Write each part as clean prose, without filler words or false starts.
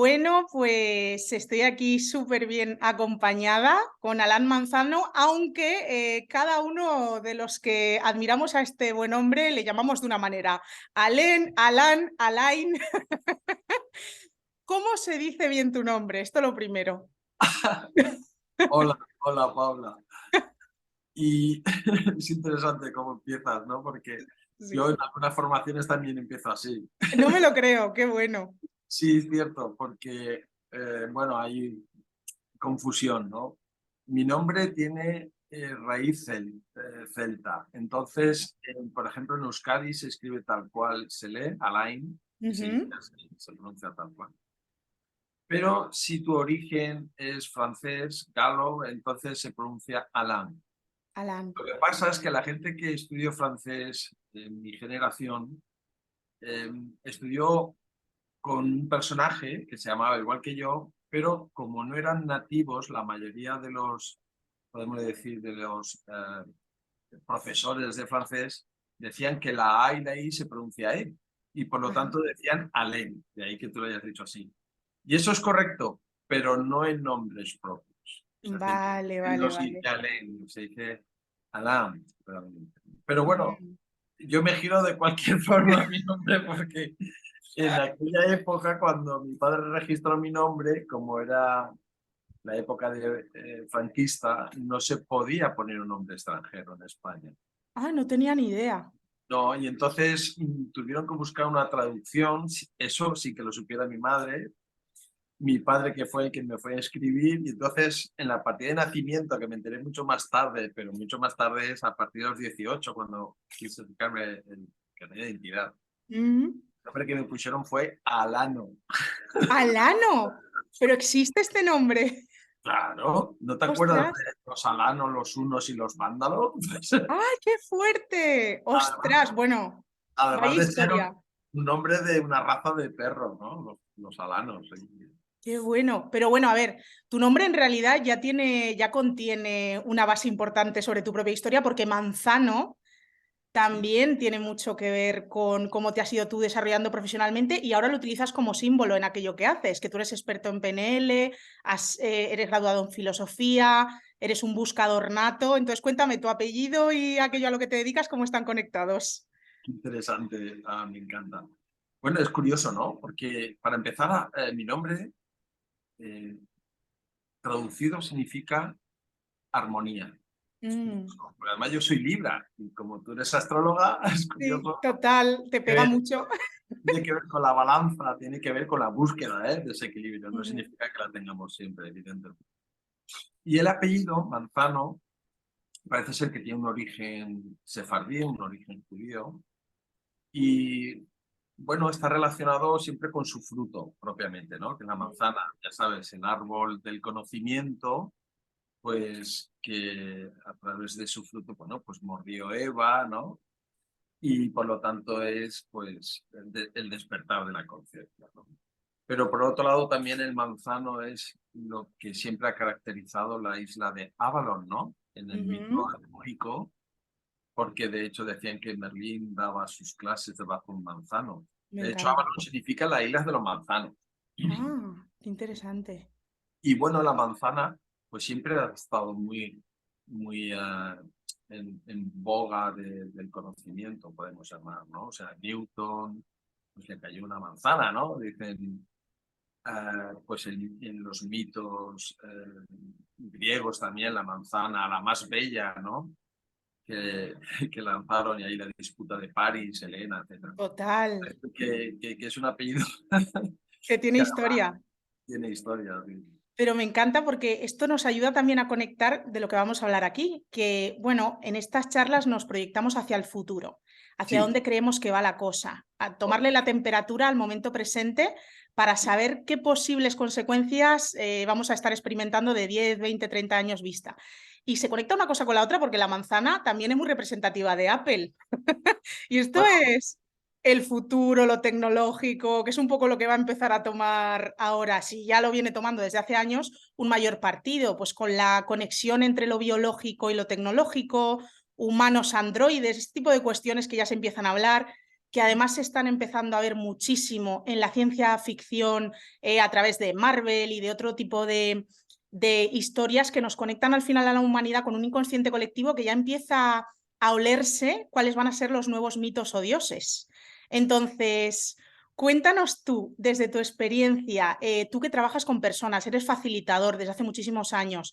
Bueno, pues estoy aquí súper bien acompañada con Alan Manzano, aunque cada uno de los que admiramos a este buen hombre le llamamos de una manera. Alen, Alan, Alain. ¿Cómo se dice bien tu nombre? Esto lo primero. Hola, hola Paula. Y es interesante cómo empiezas, ¿no? Porque yo Sí. en algunas formaciones también empiezo así. No me lo creo, qué bueno. Sí, es cierto, porque, bueno, hay confusión, ¿no? Mi nombre tiene raíz celta. Entonces, por ejemplo, en Euskadi se escribe tal cual se lee, Alain, y se dice Ujú. así, se pronuncia tal cual. Pero si tu origen es francés, galo, entonces se pronuncia Alain. Alan. Lo que pasa es que la gente que estudió francés en mi generación estudió con un personaje que se llamaba igual que yo, pero como no eran nativos, la mayoría de los, podemos decir, de los profesores de francés decían que la A y la I se pronuncia E, y por lo Ajá. tanto decían Alain, de ahí que tú lo hayas dicho así. Y eso es correcto, pero no en nombres propios. Es decir, Vale, no vale, se dice vale. Alain, se dice Alain. Pero bueno, Mm. yo me giro de cualquier forma mi nombre porque en aquella época, cuando mi padre registró mi nombre, como era la época de, franquista, no se podía poner un nombre extranjero en España. Ah, no tenía ni idea. No, y entonces tuvieron que buscar una traducción, eso sí que lo supiera mi madre, mi padre que fue el que me fue a escribir, y entonces en la partida de nacimiento, que me enteré mucho más tarde, pero mucho más tarde es a partir de los 18 cuando quise sacarme el carnet de identidad. Mm. El nombre que me pusieron fue Alano. Alano, pero existe este nombre. Claro, ¿no te acuerdas Ostras. de los alanos, los hunos y los vándalos? ¡Ay, qué fuerte! Además, Ostras, bueno, vaya además de ser historia. un nombre de una raza de perro, ¿no? Los alanos. Sí. Qué bueno. Pero bueno, a ver, tu nombre en realidad ya contiene una base importante sobre tu propia historia, porque Manzano Sí. también tiene mucho que ver con cómo te has ido tú desarrollando profesionalmente y ahora lo utilizas como símbolo en aquello que haces, que tú eres experto en PNL, eres graduado en filosofía, eres un buscador nato. Entonces, cuéntame tu apellido y aquello a lo que te dedicas, cómo están conectados. Qué interesante, me encanta. Bueno, es curioso, ¿no? Porque para empezar, mi nombre eh, traducido significa armonía. Es Mm, curioso, porque además yo soy Libra y como tú eres astróloga, es sí, curioso. total, te pega Que mucho. tiene que ver con la balanza, tiene que ver con la búsqueda, de ese equilibrio. No Ujú. significa que la tengamos siempre, evidentemente. Y el apellido, Manzano, parece ser que tiene un origen sefardí, un origen judío, y bueno, está relacionado siempre con su fruto propiamente, ¿no? Que la manzana, ya sabes, el árbol del conocimiento, pues que a través de su fruto, bueno, pues mordió Eva, ¿no? Y por lo tanto es, pues, el despertar de la conciencia, ¿no? Pero por otro lado también el manzano es lo que siempre ha caracterizado la isla de Avalon, ¿no? En el mito Ujú. artúrico, porque de hecho decían que Merlín daba sus clases debajo de un manzano. Me De hecho, encanta. Avalon significa la isla de los manzanos. Ah, qué interesante. Y bueno, la manzana pues siempre ha estado muy en boga del conocimiento, podemos llamar, ¿no? O sea, Newton, pues le cayó una manzana, ¿no? Dicen, pues en los mitos griegos también, la manzana, la más bella, ¿no? Que, que lanzaron y ahí la disputa de París, Helena, etcétera. Total. Que es un apellido Que tiene que historia. tiene historia. Sí. Pero me encanta porque esto nos ayuda también a conectar de lo que vamos a hablar aquí, que bueno, en estas charlas nos proyectamos hacia el futuro, hacia Sí. dónde creemos que va la cosa, a tomarle la temperatura al momento presente para saber qué posibles consecuencias vamos a estar experimentando de 10, 20, 30 años vista. Y se conecta una cosa con la otra porque la manzana también es muy representativa de Apple. Y esto Bueno, es el futuro, lo tecnológico, que es un poco lo que va a empezar a tomar ahora, si ya lo viene tomando desde hace años, un mayor partido, pues con la conexión entre lo biológico y lo tecnológico, humanos androides, este tipo de cuestiones que ya se empiezan a hablar. que además se están empezando a ver muchísimo en la ciencia ficción a través de Marvel y de otro tipo de historias que nos conectan al final a la humanidad con un inconsciente colectivo que ya empieza a olerse cuáles van a ser los nuevos mitos o dioses. Entonces, cuéntanos tú, desde tu experiencia, tú que trabajas con personas, eres facilitador desde hace muchísimos años,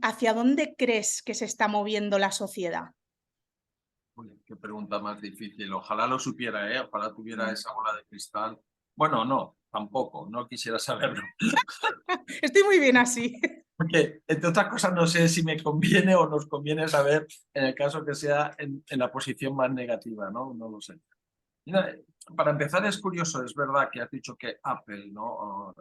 ¿hacia dónde crees que se está moviendo la sociedad? Uy, qué pregunta más difícil. Ojalá lo supiera, ¿eh? Ojalá tuviera Mm. esa bola de cristal. Bueno, no, tampoco, no quisiera saberlo. Estoy muy bien así. Porque, entre otras cosas, no sé si me conviene o nos conviene saber en el caso que sea en la posición más negativa, ¿no? No lo sé. Mira, para empezar, es curioso, es verdad que has dicho que Apple, ¿no?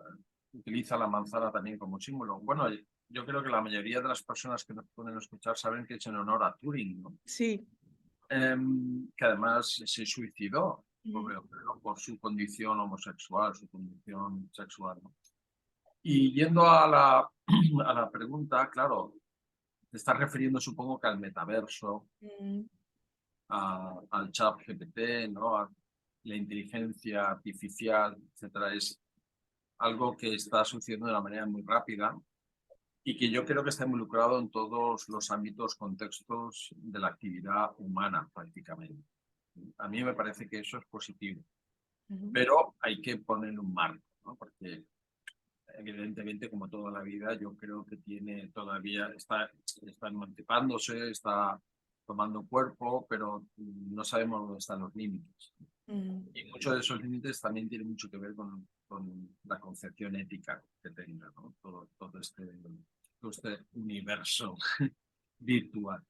Utiliza la manzana también como símbolo. Bueno, yo creo que la mayoría de las personas que nos pueden escuchar saben que es en honor a Turing, ¿no? Sí. Que además se suicidó Mm. por su condición homosexual, su condición sexual, ¿no? Y yendo a a la pregunta, claro, te estás refiriendo supongo que al metaverso, Mm. al chat GPT, ¿no? A la inteligencia artificial, etcétera. Es algo que está sucediendo de una manera muy rápida y que yo creo que está involucrado en todos los ámbitos, contextos de la actividad humana prácticamente. A mí me parece que eso es positivo, Mm. pero hay que ponerle un marco, ¿no? Porque evidentemente, como toda la vida, yo creo que tiene todavía, está emancipándose, está tomando cuerpo, pero no sabemos dónde están los límites. Mm. Y muchos de esos límites también tienen mucho que ver con la concepción ética que tenga, ¿no? Todo este universo virtual.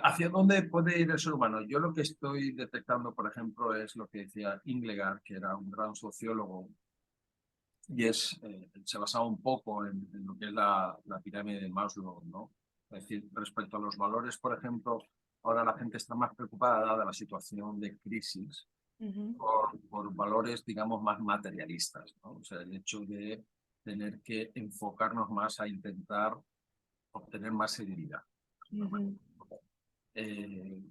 ¿Hacia dónde puede ir el ser humano? Yo lo que estoy detectando, por ejemplo, es lo que decía Inglegard, que era un gran sociólogo, y se basaba un poco en lo que es la pirámide de Maslow, ¿no? Es decir, respecto a los valores, por ejemplo, ahora la gente está más preocupada, dada la situación de crisis, Mm. por valores, digamos, más materialistas, ¿no? O sea, el hecho de tener que enfocarnos más a intentar obtener más seguridad. Mm. Eh,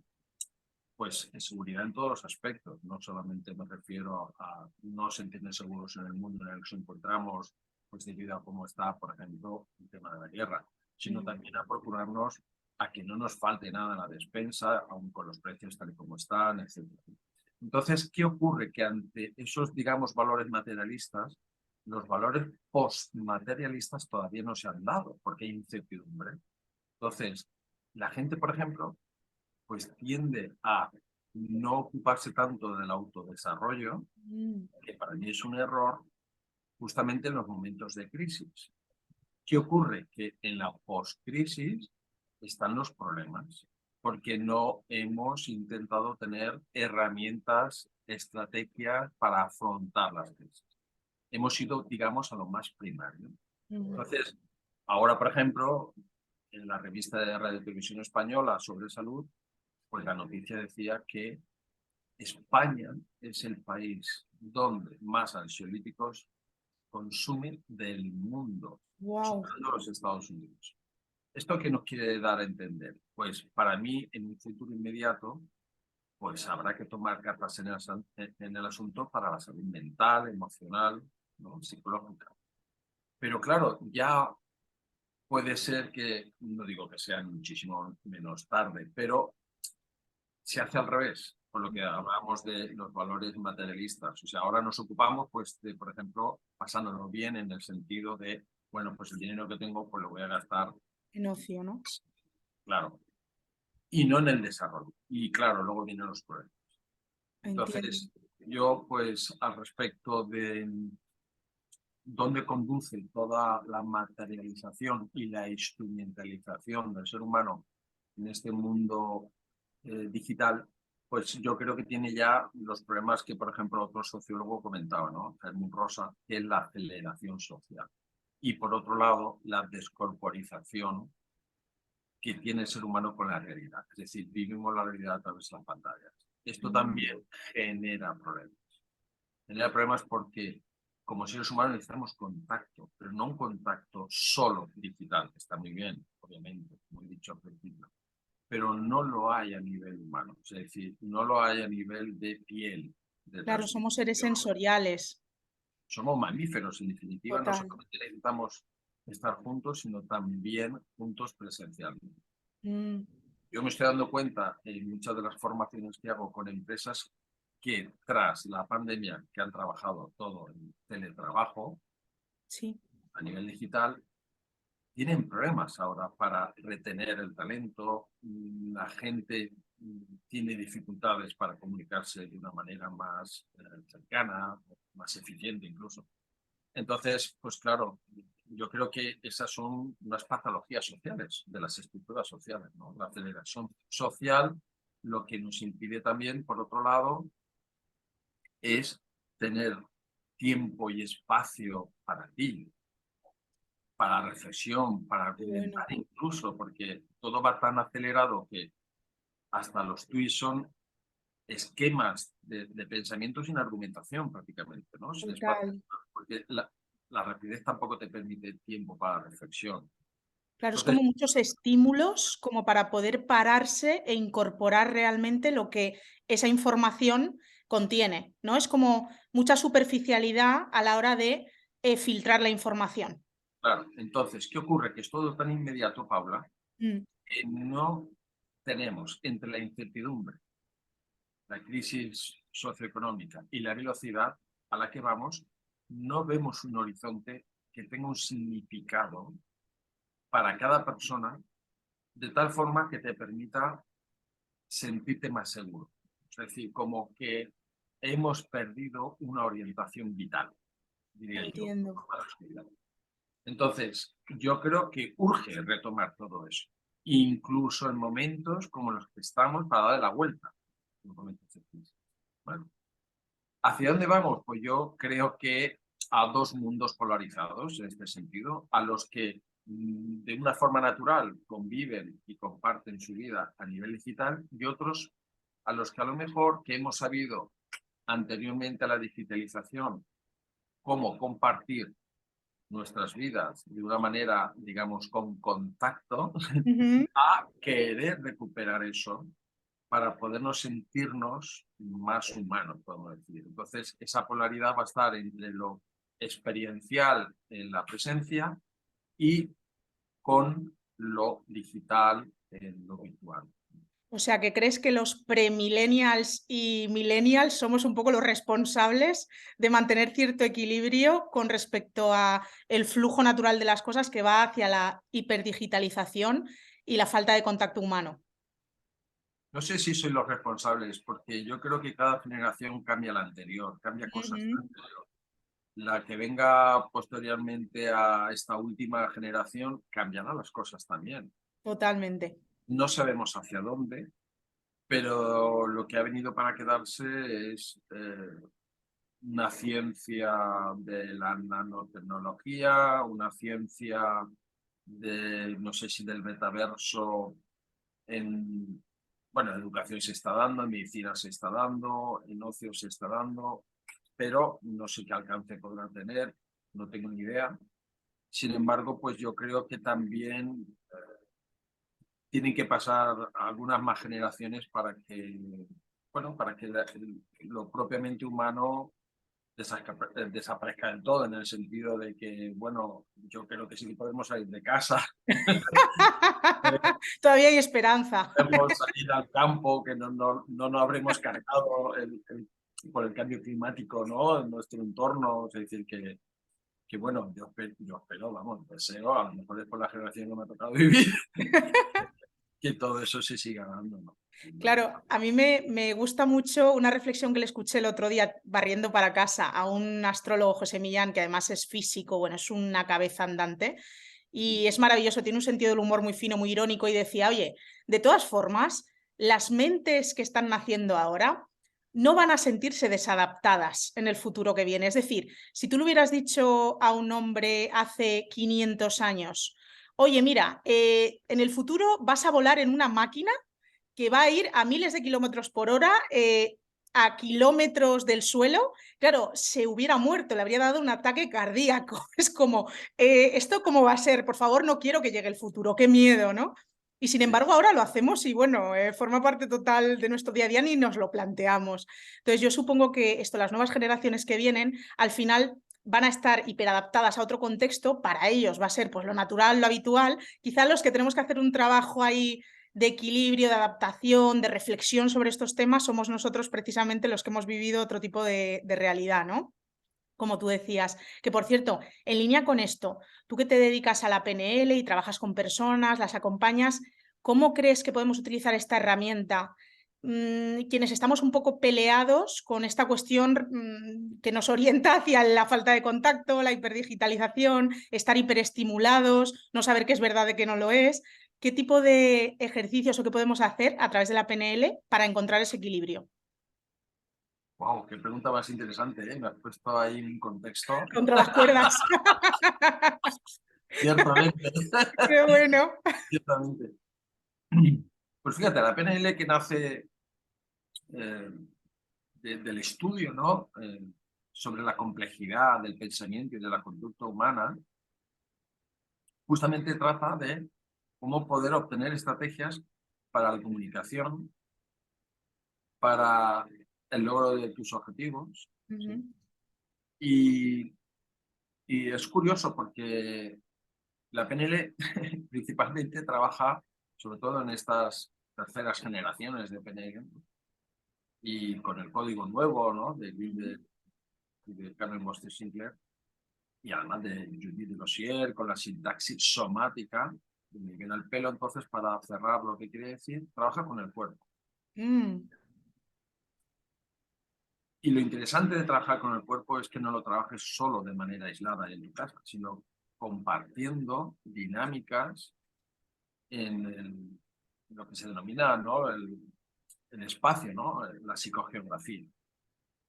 pues seguridad en todos los aspectos, no solamente me refiero a no sentirnos seguros en el mundo en el que nos encontramos, pues debido a cómo está, por ejemplo, el tema de la guerra, sino Mm. también a procurarnos a que no nos falte nada en la despensa, aun con los precios tal y como están, etc. Entonces, ¿qué ocurre? Que ante esos, digamos, valores materialistas, los valores postmaterialistas todavía no se han dado, porque hay incertidumbre. Entonces, la gente, por ejemplo, pues tiende a no ocuparse tanto del autodesarrollo, Mm. que para mí es un error, justamente en los momentos de crisis. ¿Qué ocurre? Que en la post-crisis están los problemas, porque no hemos intentado tener herramientas, estrategias para afrontar las crisis. Hemos ido, digamos, a lo más primario. Mm. Entonces, ahora, por ejemplo, en la revista de Radio Televisión Española sobre salud, pues la noticia decía que España es el país donde más ansiolíticos consumen del mundo, Wow. superando a los Estados Unidos. ¿Esto qué nos quiere dar a entender? Pues para mí, en un futuro inmediato, pues habrá que tomar cartas en el asunto para la salud mental, emocional, ¿no? Psicológica. Pero claro, ya puede ser que, no digo que sea muchísimo menos tarde, pero se hace al revés, por lo que hablamos de los valores materialistas. O sea, ahora nos ocupamos, pues, de, por ejemplo, pasándolo bien en el sentido de, bueno, pues el dinero que tengo, pues lo voy a gastar, En ocio, ¿no? claro, y no en el desarrollo. Y claro, luego vienen los problemas. Entiendo. Entonces, yo, pues, al respecto de dónde conduce toda la materialización y la instrumentalización del ser humano en este mundo digital, pues yo creo que tiene ya los problemas que, por ejemplo, otro sociólogo comentaba, ¿no? Hermín Rosa, que es la aceleración social. Y por otro lado, la descorporización que tiene el ser humano con la realidad. Es decir, vivimos la realidad a través de las pantallas. Esto Mm. también genera problemas. Genera problemas porque como seres humanos necesitamos contacto, pero no un contacto solo digital, que está muy bien, obviamente, como he dicho al principio, pero no lo hay a nivel humano. Es decir, no lo hay a nivel de piel, de Claro, somos seres transmisión. sensoriales. Somos mamíferos, en definitiva, no Total. solamente necesitamos estar juntos, sino también juntos presencialmente. Mm, Yo me estoy dando cuenta en muchas de las formaciones que hago con empresas que tras la pandemia, que han trabajado todo en teletrabajo sí, a nivel digital, tienen problemas ahora para retener el talento, la gente tiene dificultades para comunicarse de una manera más cercana, más eficiente incluso. Entonces, pues claro, yo creo que esas son unas patologías sociales de las estructuras sociales, ¿no? La aceleración social, lo que nos impide también, por otro lado, es tener tiempo y espacio para ti, para reflexión, para qué bueno. argumentar incluso, porque todo va tan acelerado que hasta los tweets son esquemas de pensamiento sin argumentación prácticamente, ¿no? Sin espacio, Total. porque la rapidez tampoco te permite tiempo para reflexión. Claro, es Entonces, como muchos estímulos como para poder pararse e incorporar realmente lo que esa información contiene, ¿no? Es como mucha superficialidad a la hora de filtrar la información. claro, entonces, ¿qué ocurre? Que es todo tan inmediato, Paula, Mm, que no tenemos entre la incertidumbre, la crisis socioeconómica y la velocidad a la que vamos, no vemos un horizonte que tenga un significado para cada persona, de tal forma que te permita sentirte más seguro. Es decir, como que hemos perdido una orientación vital, diría yo. entiendo. Entonces, yo creo que urge retomar todo eso, incluso en momentos como los que estamos para darle la vuelta. Bueno, ¿hacia dónde vamos? Pues yo creo que a dos mundos polarizados en este sentido, a los que de una forma natural conviven y comparten su vida a nivel digital y otros a los que a lo mejor que hemos sabido anteriormente a la digitalización cómo compartir nuestras vidas de una manera, digamos, con contacto, Ujú. a querer recuperar eso para podernos sentirnos más humanos, podemos decir. Entonces, esa polaridad va a estar entre lo experiencial en la presencia y con lo digital en lo virtual. O sea, que crees que los premillennials y millennials somos un poco los responsables de mantener cierto equilibrio con respecto a el flujo natural de las cosas que va hacia la hiperdigitalización y la falta de contacto humano. No sé si soy los responsables, porque yo creo que cada generación cambia la anterior, cambia cosas de la Ujú. anterior. La que venga posteriormente a esta última generación cambiará las cosas también. Totalmente. No sabemos hacia dónde, pero lo que ha venido para quedarse es una ciencia de la nanotecnología, una ciencia de, no sé si del metaverso en, bueno, en educación se está dando, en medicina se está dando, en ocio se está dando, pero no sé qué alcance podrá tener, no tengo ni idea. Sin embargo, pues yo creo que también tienen que pasar algunas más generaciones para que, bueno, para que lo propiamente humano desaparezca del todo, en el sentido de que, bueno, yo creo que sí podemos salir de casa, Todavía hay esperanza. podemos salir al campo, que no nos habremos cargado por el cambio climático, ¿no? En nuestro entorno, es decir, que bueno, yo espero, vamos, deseo, a lo mejor es por la generación que me ha tocado vivir, que todo eso se siga dando, ¿no? Claro, a mí me gusta mucho una reflexión que le escuché el otro día barriendo para casa a un astrólogo, José Millán, que además es físico, bueno, es una cabeza andante y es maravilloso, tiene un sentido del humor muy fino, muy irónico y decía, oye, de todas formas, las mentes que están naciendo ahora no van a sentirse desadaptadas en el futuro que viene. Es decir, si tú le hubieras dicho a un hombre hace 500 años, oye, mira, en el futuro vas a volar en una máquina que va a ir a miles de kilómetros por hora, a kilómetros del suelo, claro, se hubiera muerto, le habría dado un ataque cardíaco. Es como, ¿esto cómo va a ser? Por favor, no quiero que llegue el futuro, qué miedo, ¿no? Y sin embargo ahora lo hacemos y bueno, forma parte total de nuestro día a día ni nos lo planteamos. Entonces yo supongo que esto, las nuevas generaciones que vienen, al final van a estar hiperadaptadas a otro contexto, para ellos va a ser pues lo natural, lo habitual. Quizá los que tenemos que hacer un trabajo ahí de equilibrio, de adaptación, de reflexión sobre estos temas, somos nosotros precisamente los que hemos vivido otro tipo de realidad, ¿no? Como tú decías, que por cierto, en línea con esto, tú que te dedicas a la PNL y trabajas con personas, las acompañas, ¿cómo crees que podemos utilizar esta herramienta? Quienes estamos un poco peleados con esta cuestión que nos orienta hacia la falta de contacto, la hiperdigitalización, estar hiperestimulados, no saber qué es verdad y qué no lo es. ¿Qué tipo de ejercicios o qué podemos hacer a través de la PNL para encontrar ese equilibrio? Wow, qué pregunta más interesante, ¿eh? Me has puesto ahí en un contexto. Contra las cuerdas. Ciertamente, Qué bueno. ciertamente. Pues fíjate, la PNL que nace eh, del estudio, ¿no? Sobre la complejidad del pensamiento y de la conducta humana, justamente trata de cómo poder obtener estrategias para la comunicación, para el logro de tus objetivos. ¿Sí? Y, y es curioso porque la PNL principalmente trabaja, sobre todo en estas terceras generaciones de PNL, y con el código nuevo, ¿no? De Karen Foster Sinclair, y además de Judith Rosier, con la sintaxis somática, de Miguel al pelo, entonces, para cerrar lo que quiere decir, trabaja con el cuerpo. Mm, Y lo interesante de trabajar con el cuerpo es que no lo trabajes solo de manera aislada en tu casa, sino compartiendo dinámicas en lo que se denomina, ¿no? el espacio, ¿no? La psicogeografía.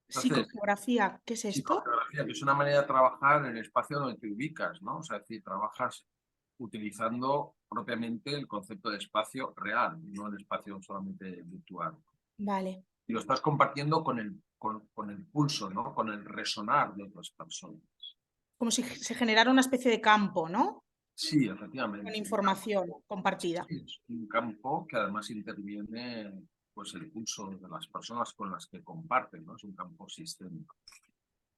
Entonces, psicogeografía, ¿qué es esto? psicogeografía, que es una manera de trabajar en el espacio donde te ubicas, ¿no? O sea, es decir, trabajas utilizando propiamente el concepto de espacio real, no el espacio solamente virtual. Vale. Y lo estás compartiendo con el pulso, ¿no? Con el resonar de otras personas. Como si se generara una especie de campo, ¿no? Sí, Con efectivamente. información compartida. Sí, es un campo que además interviene pues, el pulso de las personas con las que comparten, ¿no? Es un campo sistémico.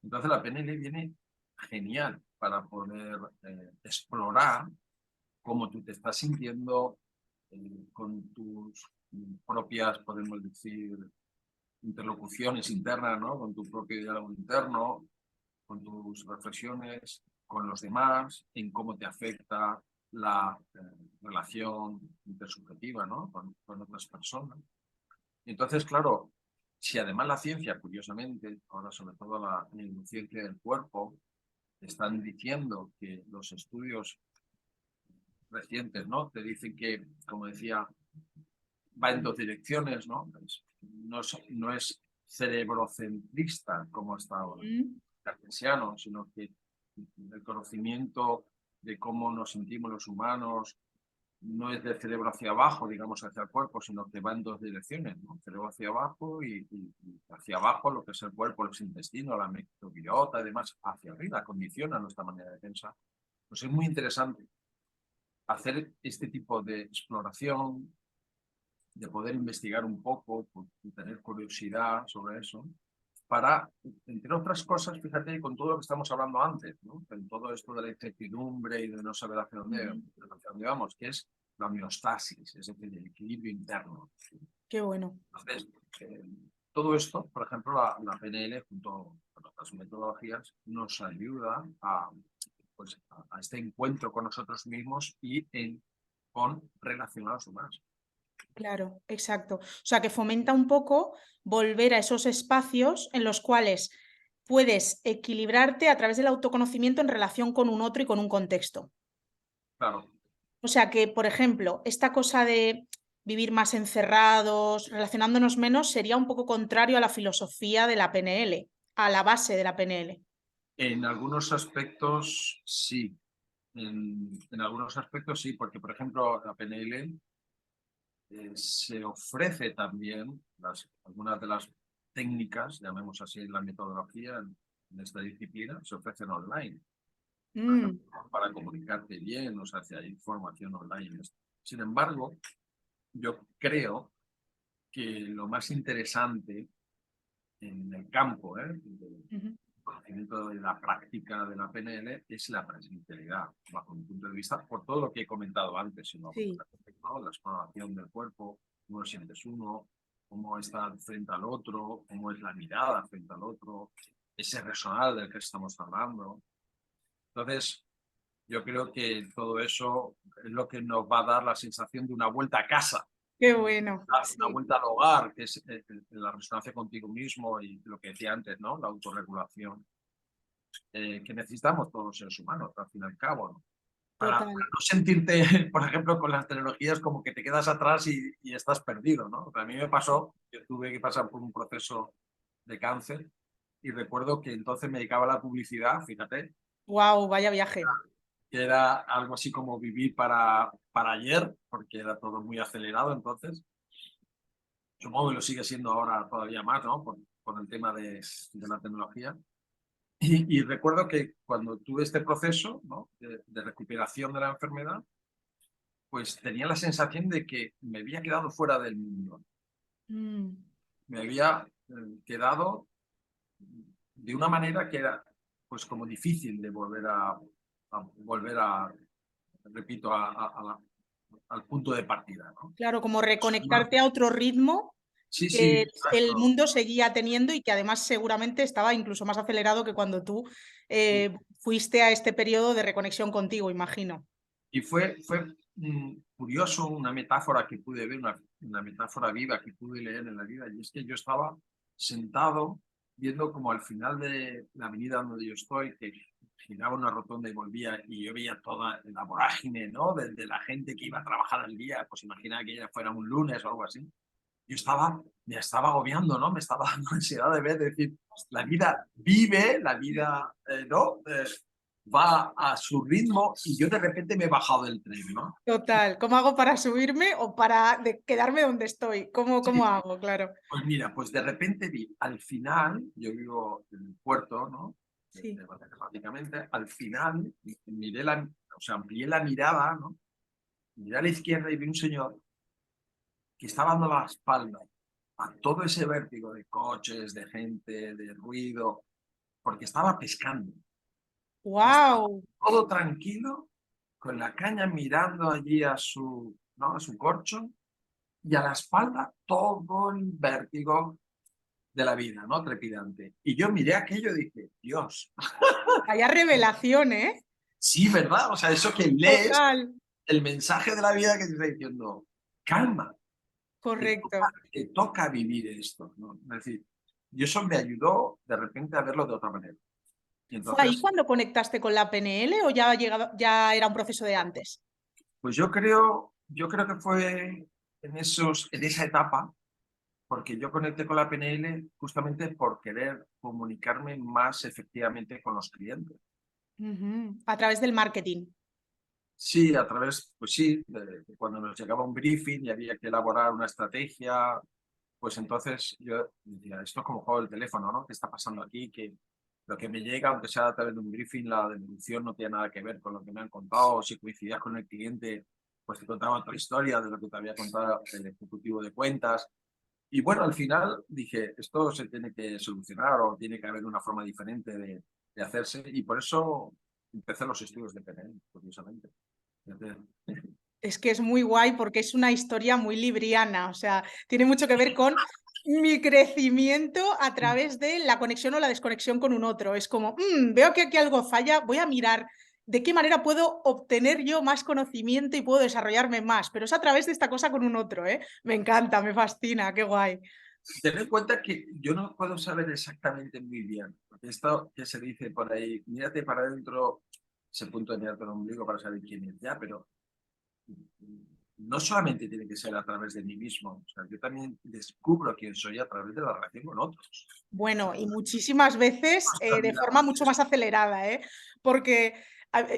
Entonces la PNL viene genial para poder explorar cómo tú te estás sintiendo con tus propias, podemos decir, interlocuciones internas, ¿no? Con tu propio diálogo interno, con tus reflexiones con los demás, en cómo te afecta la relación intersubjetiva, ¿no? Con otras personas. Entonces, claro, si además la ciencia, curiosamente, ahora sobre todo la neurociencia del cuerpo, están diciendo que los estudios recientes, ¿no? Te dicen que, como decía, va en dos direcciones, ¿no? No es cerebrocentrista como hasta ahora, Mm, cartesiano, sino que el conocimiento de cómo nos sentimos los humanos no es del cerebro hacia abajo, digamos, hacia el cuerpo, sino que va en dos direcciones, ¿no? Cerebro hacia abajo y hacia abajo lo que es el cuerpo, los intestinos, la microbiota y demás, hacia arriba, condiciona nuestra manera de pensar. Pues es muy interesante hacer este tipo de exploración, de poder investigar un poco, tener curiosidad sobre eso, para, entre otras cosas, fíjate, con todo lo que estamos hablando antes, ¿no? Con todo esto de la incertidumbre y de no saber hacia dónde vamos, que es la homeostasis, es decir, el equilibrio interno. qué bueno. Entonces, eh, todo esto, por ejemplo, la PNL, junto con otras metodologías, nos ayuda pues, a este encuentro con nosotros mismos y con relacionados humanos. Claro, exacto. O sea, que fomenta un poco volver a esos espacios en los cuales puedes equilibrarte a través del autoconocimiento en relación con un otro y con un contexto. Claro. O sea que, por ejemplo, esta cosa de vivir más encerrados, relacionándonos menos, sería un poco contrario a la filosofía de la PNL, a la base de la PNL. En algunos aspectos sí. En algunos aspectos sí, porque por ejemplo la PNL se ofrece también algunas de las técnicas, llamemos así la metodología en esta disciplina, se ofrecen online. Por Mm, ejemplo, para comunicarte bien, o sea, si hay información online. Sin embargo, yo creo que lo más interesante en el campo del conocimiento de la práctica de la PNL es la presencialidad, bajo mi punto de vista, por todo lo que he comentado antes, sino Sí, ¿no? La exploración del cuerpo, cómo lo sientes uno, cómo está frente al otro, cómo es la mirada frente al otro, ese resonar del que estamos hablando. Entonces, yo creo que todo eso es lo que nos va a dar la sensación de una vuelta a casa, qué bueno. una Sí, vuelta al hogar, que es la resonancia contigo mismo y lo que decía antes, ¿no? La autorregulación que necesitamos todos los seres humanos, al fin y al cabo, ¿no? Para total. no sentirte, por ejemplo, con las tecnologías como que te quedas atrás y estás perdido, ¿no? A mí me pasó, yo tuve que pasar por un proceso de cáncer y recuerdo que entonces me dedicaba a la publicidad, fíjate, Wow, vaya viaje. que era algo así como vivir para ayer, porque era todo muy acelerado entonces. Supongo que lo sigue siendo ahora todavía más, ¿no? Por el tema de la tecnología. Y recuerdo que cuando tuve este proceso, ¿no? de recuperación de la enfermedad, pues tenía la sensación de que me había quedado fuera del mundo. Mm. Me había quedado de una manera que era pues como difícil de volver a repito, al punto de partida, ¿no? Claro, como reconectarte a otro ritmo Sí, sí, que el exacto. mundo seguía teniendo y que además seguramente estaba incluso más acelerado que cuando tú fuiste a este periodo de reconexión contigo, imagino. Y fue curioso una metáfora que pude ver, una metáfora viva que pude leer en la vida, y es que yo estaba sentado viendo como al final de la avenida donde yo estoy, que giraba una rotonda y volvía, y yo veía toda la vorágine, ¿no? De la gente que iba a trabajar al día, pues imagina que ya fuera un lunes o algo así. Yo me estaba agobiando, ¿no? Me estaba dando ansiedad de ver, de decir, la vida vive, la vida, ¿no? Va a su ritmo y yo de repente me he bajado del tren, ¿no? Total, ¿cómo hago para subirme o para quedarme donde estoy? ¿Cómo Sí, hago? Claro. pues mira, pues de repente vi, al final, yo vivo en el puerto, ¿no? Sí. Prácticamente, al final, miré o sea, amplié la mirada, ¿no? Miré a la izquierda y vi un señor que estaba dando la espalda a todo ese vértigo de coches, de gente, de ruido, porque estaba pescando. Y estaba Wow. todo tranquilo, con la caña mirando allí ¿no? a su corcho, y a la espalda todo el vértigo de la vida, ¿no? Trepidante. Y yo miré aquello y dije, Dios, Vaya revelación, ¿eh? sí, ¿verdad? O sea, eso que lees Total. el mensaje de la vida que te está diciendo, calma, Correcto. te toca vivir esto, ¿no? Es decir, y eso me ayudó de repente a verlo de otra manera. Y ¿Fue ahí entonces, cuando conectaste con la PNL o ya, ya era un proceso de antes? pues yo creo que fue en esa etapa, porque yo conecté con la PNL justamente por querer comunicarme más efectivamente con los clientes. Ujú. A través del marketing. Sí, a través, pues sí, de cuando nos llegaba un briefing y había que elaborar una estrategia, pues entonces yo decía, esto es como juego del teléfono, ¿no? ¿Qué está pasando aquí? Que lo que me llega, aunque sea a través de un briefing, la devolución no tiene nada que ver con lo que me han contado, o si coincidías con el cliente, pues te contaba otra historia de lo que te había contado el ejecutivo de cuentas. Y bueno, al final dije, esto se tiene que solucionar o tiene que haber una forma diferente de hacerse, y por eso empecé los estudios de PNL, curiosamente. Es que es muy guay porque es una historia muy libriana, o sea, tiene mucho que ver con mi crecimiento a través de la conexión o la desconexión con un otro. Es como, veo que aquí algo falla, voy a mirar de qué manera puedo obtener yo más conocimiento y puedo desarrollarme más, pero es a través de esta cosa con un otro, ¿eh? Me encanta, me fascina, qué guay. Ten en cuenta que yo no puedo saber exactamente muy bien, porque esto que se dice por ahí, mírate para adentro, ese punto de mirarte el ombligo para saber quién es ya, pero no solamente tiene que ser a través de mí mismo, o sea, yo también descubro quién soy a través de la relación con otros. Bueno, y muchísimas veces Nuestra de vida, forma mucho más acelerada, ¿eh? Porque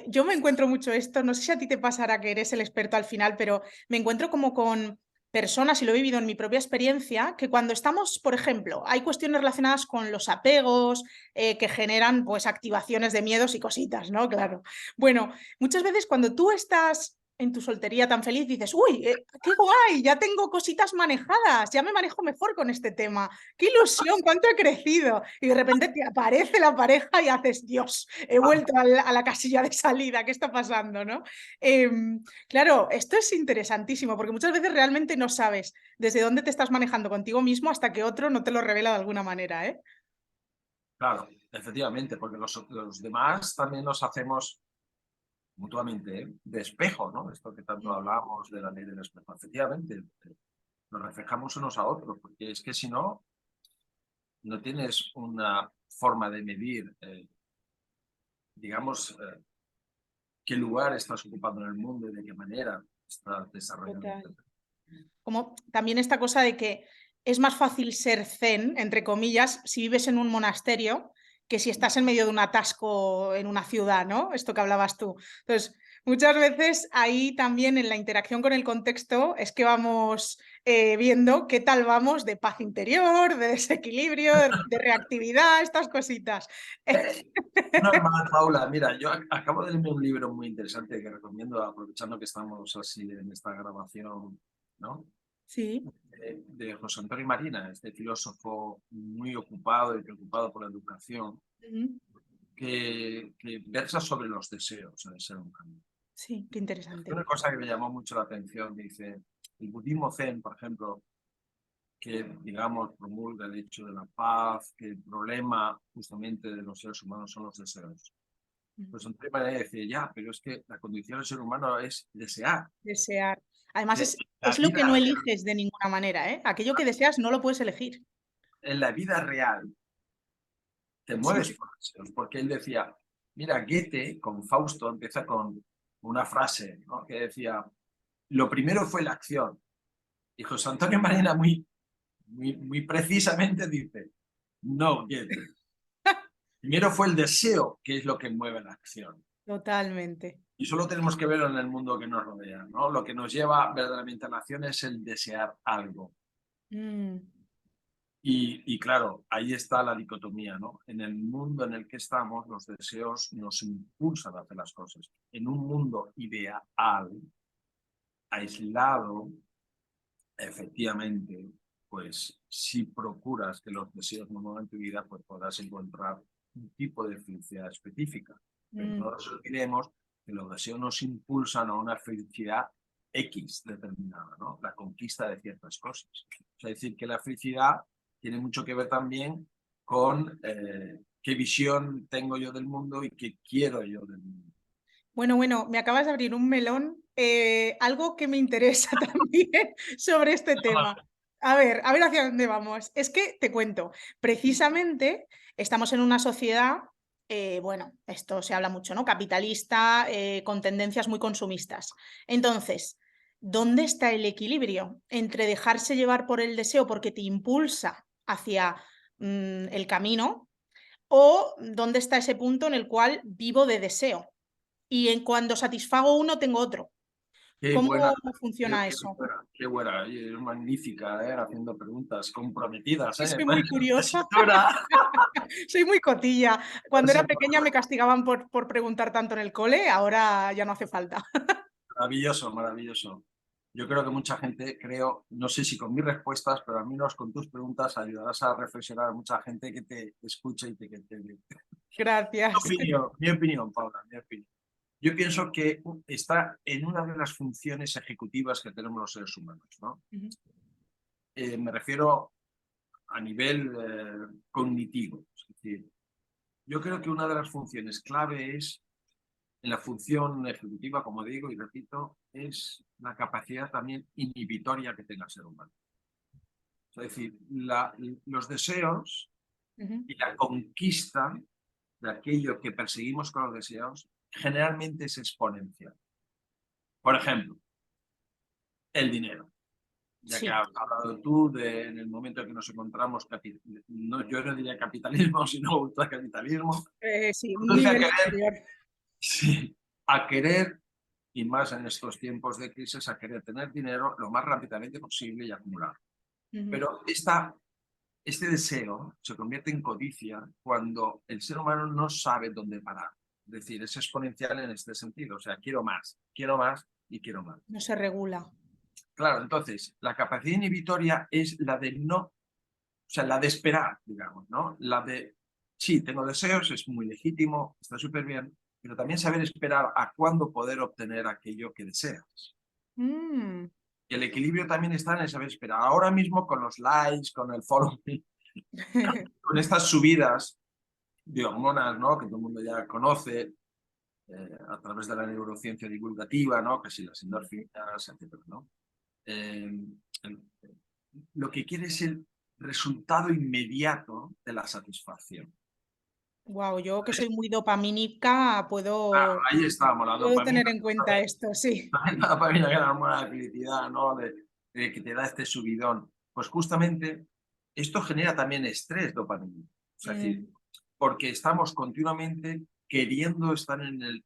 yo me encuentro mucho esto, no sé si a ti te pasará que eres el experto al final, pero me encuentro como con personas, y lo he vivido en mi propia experiencia, que cuando estamos, por ejemplo, hay cuestiones relacionadas con los apegos que generan pues activaciones de miedos y cositas, ¿no? Claro. Bueno, muchas veces cuando tú estás en tu soltería tan feliz dices, uy, qué guay, ya tengo cositas manejadas, ya me manejo mejor con este tema, qué ilusión, cuánto he crecido. Y de repente te aparece la pareja y haces, Dios, he vuelto a la casilla de salida, ¿qué está pasando, no? Claro, esto es interesantísimo porque muchas veces realmente no sabes desde dónde te estás manejando contigo mismo hasta que otro no te lo revela de alguna manera, ¿eh? Claro, efectivamente, porque los demás también nos hacemos mutuamente, ¿eh?, de espejo, ¿no? Esto que tanto hablamos de la ley del espejo. Efectivamente, nos reflejamos unos a otros, porque es que si no, no tienes una forma de medir, digamos, qué lugar estás ocupando en el mundo y de qué manera estás desarrollando. Total. Como también esta cosa de que es más fácil ser zen, entre comillas, si vives en un monasterio que si estás en medio de un atasco en una ciudad, ¿no? Esto que hablabas tú. Entonces, muchas veces ahí también en la interacción con el contexto es que vamos viendo qué tal vamos de paz interior, de desequilibrio, de reactividad, estas cositas. Normal, Paula. Mira, yo acabo de leerme un libro muy interesante que recomiendo, aprovechando que estamos así en esta grabación, ¿no? Sí. De José Antonio Marina, este filósofo muy ocupado y preocupado por la educación, Ujú. que versa sobre los deseos en el ser humano. Sí, qué interesante. Una cosa que me llamó mucho la atención, dice, el budismo zen, por ejemplo, que, digamos, promulga el hecho de la paz, que el problema justamente de los seres humanos son los deseos. Ujú. Pues Antonio Marina decía, ya, pero es que la condición del ser humano es desear. Desear. Además, Que la es lo que no vida, eliges de ninguna manera, ¿eh? Aquello que deseas no lo puedes elegir. en la vida real te Sí. mueves por deseos, porque él decía, mira, Goethe con Fausto empieza con una frase, ¿no?, que decía, lo primero fue la acción. Y José Antonio Marina muy precisamente dice, no, Goethe, primero fue el deseo, que es lo que mueve la acción. Totalmente. Y solo tenemos que verlo en el mundo que nos rodea, ¿no? Lo que nos lleva verdaderamente a la acción es el desear algo. Mm. Y claro, ahí está la dicotomía, ¿no? En el mundo en el que estamos, los deseos nos impulsan a hacer las cosas. En un mundo ideal, aislado, efectivamente, pues si procuras que los deseos no muevan tu vida, pues podrás encontrar un tipo de felicidad específica. Pero no Mm. nos olvidemos que los deseos nos impulsan a una felicidad X determinada, ¿no? La conquista de ciertas cosas. O sea, es decir, que la felicidad tiene mucho que ver también con qué visión tengo yo del mundo y qué quiero yo del mundo. Bueno, me acabas de abrir un melón, algo que me interesa también sobre este tema. A ver hacia dónde vamos. Es que te cuento, precisamente estamos en una sociedad, bueno, esto se habla mucho, ¿no? Capitalista, con tendencias muy consumistas. Entonces, ¿dónde está el equilibrio entre dejarse llevar por el deseo porque te impulsa hacia el camino o dónde está ese punto en el cual vivo de deseo? Y en cuando satisfago uno, tengo otro. Qué ¿Cómo buena, funciona eso? qué buena, y es magnífica, haciendo preguntas comprometidas, Que soy con muy la curiosa, escritura. soy muy cotilla. Cuando Pues, era pequeña me castigaban por preguntar tanto en el cole, ahora ya no hace falta. maravilloso, maravilloso. Yo creo que mucha gente, creo, no sé si con mis respuestas, pero al menos con tus preguntas ayudarás a reflexionar a mucha gente que te escuche y que te... Gracias. Mi opinión, Paula, mi opinión. Yo pienso que está en una de las funciones ejecutivas que tenemos los seres humanos, ¿no? Ujú, Me refiero a nivel cognitivo. Es decir, yo creo que una de las funciones clave es, en la función ejecutiva, como digo y repito, es la capacidad también inhibitoria que tenga el ser humano. Es decir, los deseos ujú. y la conquista de aquello que perseguimos con los deseos generalmente es exponencial. Por ejemplo, el dinero. Ya que Sí, has hablado tú en el momento en que nos encontramos, no, yo no diría capitalismo, sino ultracapitalismo, sí, un conduce a nivel querer, superior. sí, a querer, y más en estos tiempos de crisis, a querer tener dinero lo más rápidamente posible y acumular. Ujú, Pero este deseo se convierte en codicia cuando el ser humano no sabe dónde parar. Es decir, es exponencial en este sentido. O sea, quiero más, y quiero más. No se regula. Claro, entonces, la capacidad inhibitoria es la de no, o sea, la de esperar, digamos, ¿no? La de, sí, tengo deseos, es muy legítimo, está súper bien, pero también saber esperar a cuándo poder obtener aquello que deseas. Mm. Y el equilibrio también está en el saber esperar. Ahora mismo con los likes, con el follow me, con estas subidas de hormonas, ¿no? Que todo el mundo ya conoce, a través de la neurociencia divulgativa, ¿no? Que si las endorfinas, etcétera, ¿no? Eh, lo que quiere es el resultado inmediato de la satisfacción. Wow, yo que soy muy dopamínica, Claro, puedo, ahí estábamos, la puedo dopamina, tener en cuenta esto, sí. la dopamina que es la hormona de felicidad, ¿no? De que te da este subidón. Pues justamente esto genera también estrés dopamina. O sea, es decir, Mm, porque estamos continuamente queriendo estar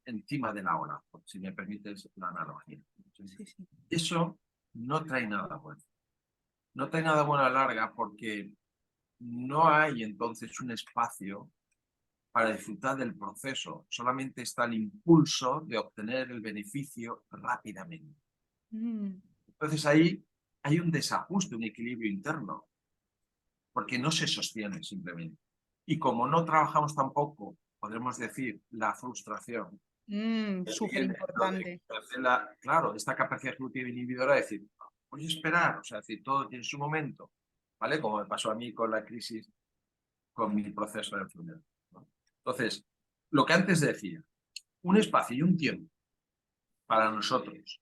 encima de la ola, si me permites la analogía. sí, sí. Eso no trae nada bueno. No trae nada bueno a la larga porque no hay entonces un espacio para disfrutar del proceso. Solamente está el impulso de obtener el beneficio rápidamente. Mm, Entonces ahí hay un desajuste, un equilibrio interno, porque no se sostiene simplemente. Y como no trabajamos tampoco, podremos decir, la frustración, súper importante. claro, esta capacidad ejecutiva inhibidora de decir, voy a esperar, o sea, decir, todo tiene su momento, ¿vale? Como me pasó a mí con la crisis, con mi proceso de enfermedad, ¿no? Entonces, lo que antes decía, un espacio y un tiempo para nosotros,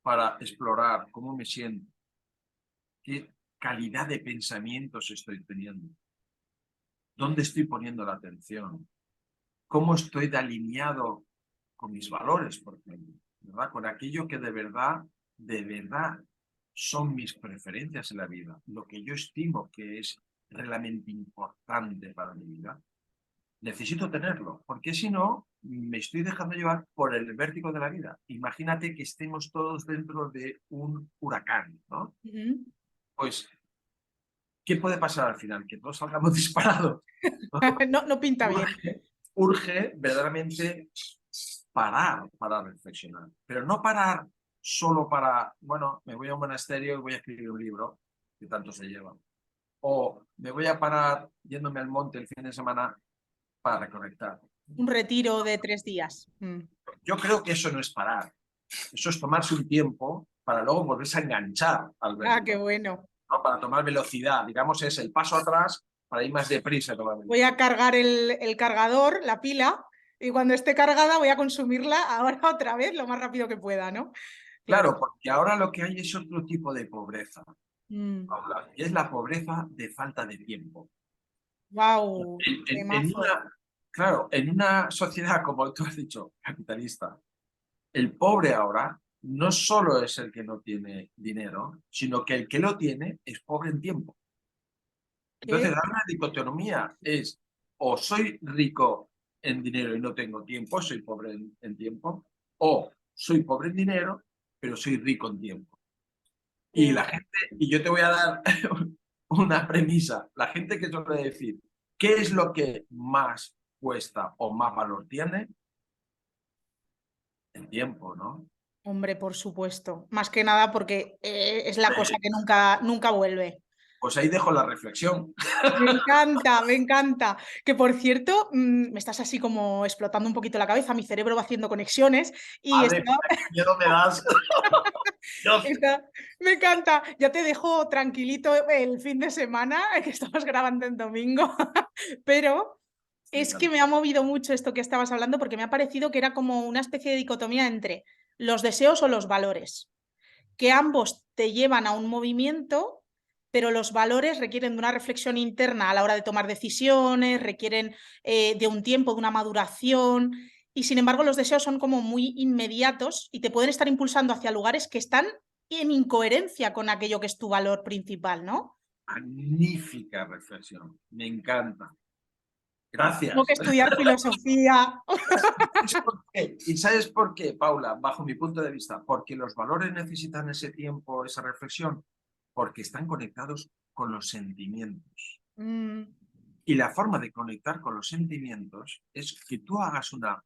para explorar cómo me siento, qué calidad de pensamientos estoy teniendo, dónde estoy poniendo la atención, cómo estoy de alineado con mis valores, por ejemplo, ¿verdad? Con aquello que de verdad son mis preferencias en la vida, lo que yo estimo que es realmente importante para mi vida. Necesito tenerlo, porque si no, me estoy dejando llevar por el vértigo de la vida. Imagínate que estemos todos dentro de un huracán, ¿no? Ujú. Pues, ¿qué puede pasar al final? Que todos salgamos disparados, ¿no? No, no pinta bien. Urge verdaderamente parar para reflexionar, pero no parar solo para, bueno, me voy a un monasterio y voy a escribir un libro, que tanto se lleva, o me voy a parar yéndome al monte el fin de semana para reconectar. Un retiro de 3 días. Yo creo que eso no es parar, eso es tomarse un tiempo para luego volverse a enganchar al Ah, qué vértigo, bueno. ¿no? Para tomar velocidad, digamos, es el paso atrás para ir más deprisa. Voy a cargar el cargador, la pila, y cuando esté cargada voy a consumirla ahora otra vez lo más rápido que pueda, ¿no? Claro. Claro, porque ahora lo que hay es otro tipo de pobreza, Paula, y es la pobreza de falta de tiempo. Wow, En temazo. una, claro, en una sociedad, como tú has dicho, capitalista, el pobre ahora no solo es el que no tiene dinero, sino que el que lo tiene es pobre en tiempo. Entonces, Qué dar una dicotomía es o soy rico en dinero y no tengo tiempo, soy pobre en tiempo, o soy pobre en dinero, pero soy rico en tiempo. Y la Qué- gente, y yo te voy a dar una premisa, la gente que suele decir, ¿qué es lo que más cuesta o más valor tiene? El tiempo, ¿no? Hombre, por supuesto. Más que nada porque es la cosa que nunca, nunca vuelve. Pues ahí dejo la reflexión. Me encanta, me encanta. Que por cierto, me estás así como explotando un poquito la cabeza, mi cerebro va haciendo conexiones y Madre estaba, mía, qué miedo me das. Dios. me encanta. Ya te dejo tranquilito el fin de semana, que estamos grabando en domingo, pero Me es que encanta. me ha movido mucho esto que estabas hablando porque me ha parecido que era como una especie de dicotomía entre los deseos o los valores, que ambos te llevan a un movimiento, pero los valores requieren de una reflexión interna a la hora de tomar decisiones, requieren de un tiempo, de una maduración, y sin embargo los deseos son como muy inmediatos y te pueden estar impulsando hacia lugares que están en incoherencia con aquello que es tu valor principal, ¿no? Magnífica reflexión. Me encanta. Tengo que Gracias. estudiar filosofía. ¿Sabes por qué? ¿Y sabes por qué, Paula? Bajo mi punto de vista, porque los valores necesitan ese tiempo, esa reflexión, porque están conectados con los sentimientos. Mm, Y la forma de conectar con los sentimientos es que tú hagas una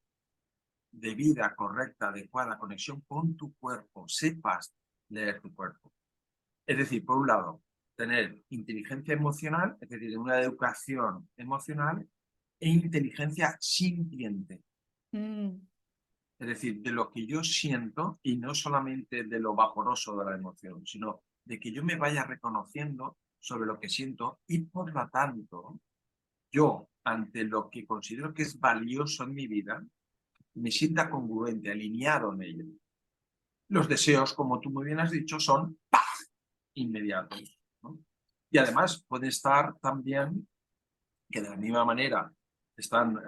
de vida correcta, adecuada, conexión con tu cuerpo, sepas leer tu cuerpo. Es decir, por un lado, tener inteligencia emocional, es decir, una educación emocional e inteligencia sintiente. Es decir, de lo que yo siento y no solamente de lo vaporoso de la emoción, sino de que yo me vaya reconociendo sobre lo que siento y por lo tanto, yo, ante lo que considero que es valioso en mi vida, me sienta congruente, alineado en ello. Los deseos, como tú muy bien has dicho, son ¡paf! Inmediatos, ¿no? Y además puede estar también que de la misma manera están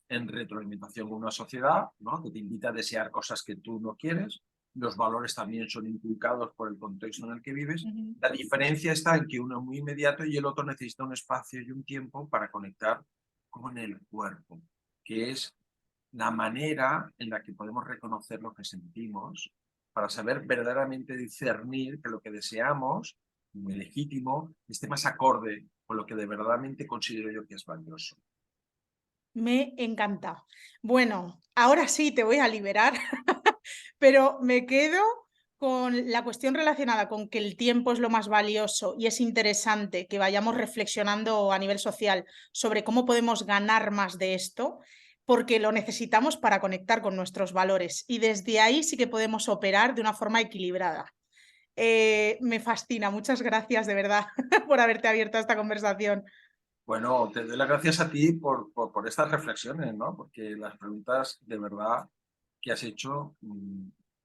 en retroalimentación con una sociedad, ¿no? Que te invita a desear cosas que tú no quieres. Los valores también son inculcados por el contexto en el que vives. La diferencia está en que uno es muy inmediato y el otro necesita un espacio y un tiempo para conectar con el cuerpo, que es la manera en la que podemos reconocer lo que sentimos para saber verdaderamente discernir que lo que deseamos, muy legítimo, esté más acorde con lo que de verdaderamente considero yo que es valioso. Me encanta. Bueno, ahora sí te voy a liberar, pero me quedo con la cuestión relacionada con que el tiempo es lo más valioso y es interesante que vayamos reflexionando a nivel social sobre cómo podemos ganar más de esto, porque lo necesitamos para conectar con nuestros valores y desde ahí sí que podemos operar de una forma equilibrada. Me fascina, muchas gracias de verdad por haberte abierto a esta conversación. Bueno, te doy las gracias a ti por estas reflexiones, ¿no? Porque las preguntas de verdad que has hecho,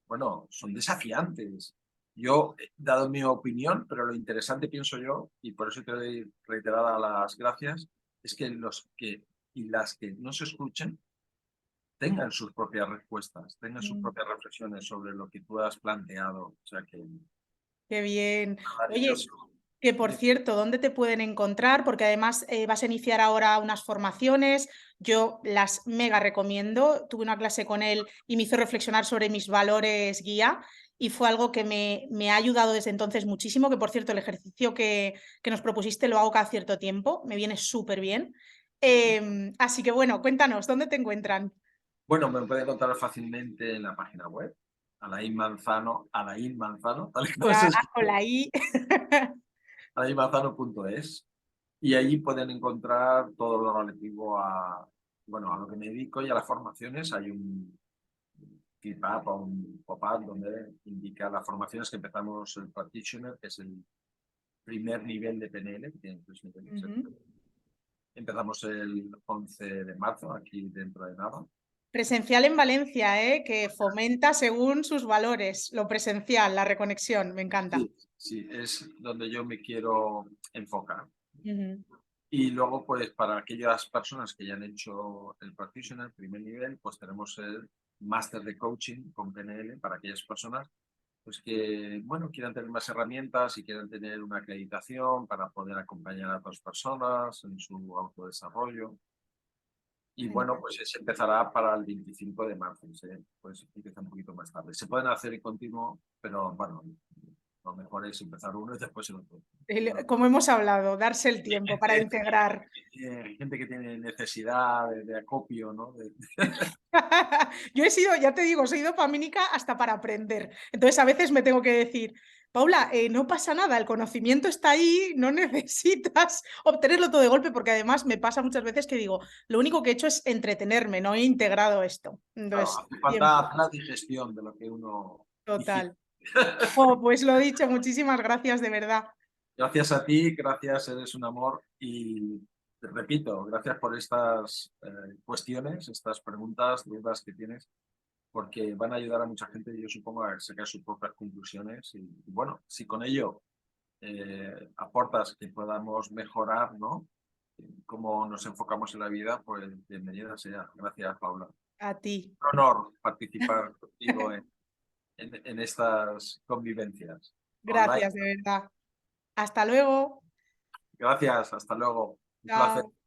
bueno, son desafiantes. Yo he dado mi opinión, pero lo interesante, pienso yo, y por eso te doy reiteradas las gracias, es que los que y las que no se escuchen tengan sus propias respuestas, tengan sus Mm, propias reflexiones sobre lo que tú has planteado. O sea que qué bien. Oye, maravilloso. que por cierto, ¿dónde te pueden encontrar? Porque además vas a iniciar ahora unas formaciones. Yo las mega recomiendo. Tuve una clase con él y me hizo reflexionar sobre mis valores guía y fue algo que me ha ayudado desde entonces muchísimo. Que por cierto, el ejercicio que nos propusiste lo hago cada cierto tiempo. Me viene súper bien. Así que bueno, cuéntanos, ¿dónde te encuentran? Bueno, me puede encontrar fácilmente en la página web, Alain Manzano, tal y como se escribe, Hola ahí. alainmanzano.es, y allí pueden encontrar todo lo relativo a, bueno, a lo que me dedico y a las formaciones. Hay un feedback o un pop-up donde indica las formaciones que empezamos el practitioner, que es el primer nivel de PNL, que tiene 3 niveles. Empezamos el 11 de marzo, aquí dentro de nada. Presencial en Valencia, que fomenta según sus valores, lo presencial, la reconexión, me encanta. Sí, sí, es donde yo me quiero enfocar. Ujú. Y luego, pues para aquellas personas que ya han hecho el practitioner, primer nivel, pues tenemos el máster de coaching con PNL para aquellas personas pues que, bueno, quieran tener más herramientas y quieran tener una acreditación para poder acompañar a otras personas en su autodesarrollo. Y bueno, Genial. pues se empezará para el 25 de marzo, ¿sí? Pues empieza un poquito más tarde. Se pueden hacer en continuo, pero bueno, lo mejor es empezar uno y después el otro. Como hemos hablado, darse el tiempo para integrar. Hay gente que tiene necesidad de acopio, ¿no? Yo he sido, ya te digo, soy dopamínica hasta para aprender. Entonces a veces me tengo que decir, Paula, no pasa nada, el conocimiento está ahí, no necesitas obtenerlo todo de golpe, porque además me pasa muchas veces que digo, lo único que he hecho es entretenerme, no he integrado esto. Claro, Entonces, hace falta tiempo, hacer la digestión de lo que uno digiere. total. Oh, pues lo dicho, muchísimas gracias de verdad. Gracias a ti, gracias, eres un amor y te repito, gracias por estas cuestiones, estas preguntas, dudas que tienes, porque van a ayudar a mucha gente, yo supongo, a sacar sus propias conclusiones y bueno, si con ello aportas que podamos mejorar, ¿no? Cómo nos enfocamos en la vida, pues bienvenida sea. Gracias, Paula. A ti. Un honor participar contigo en estas convivencias online. Gracias de verdad. Hasta luego. Gracias, hasta luego. Un placer. Chao.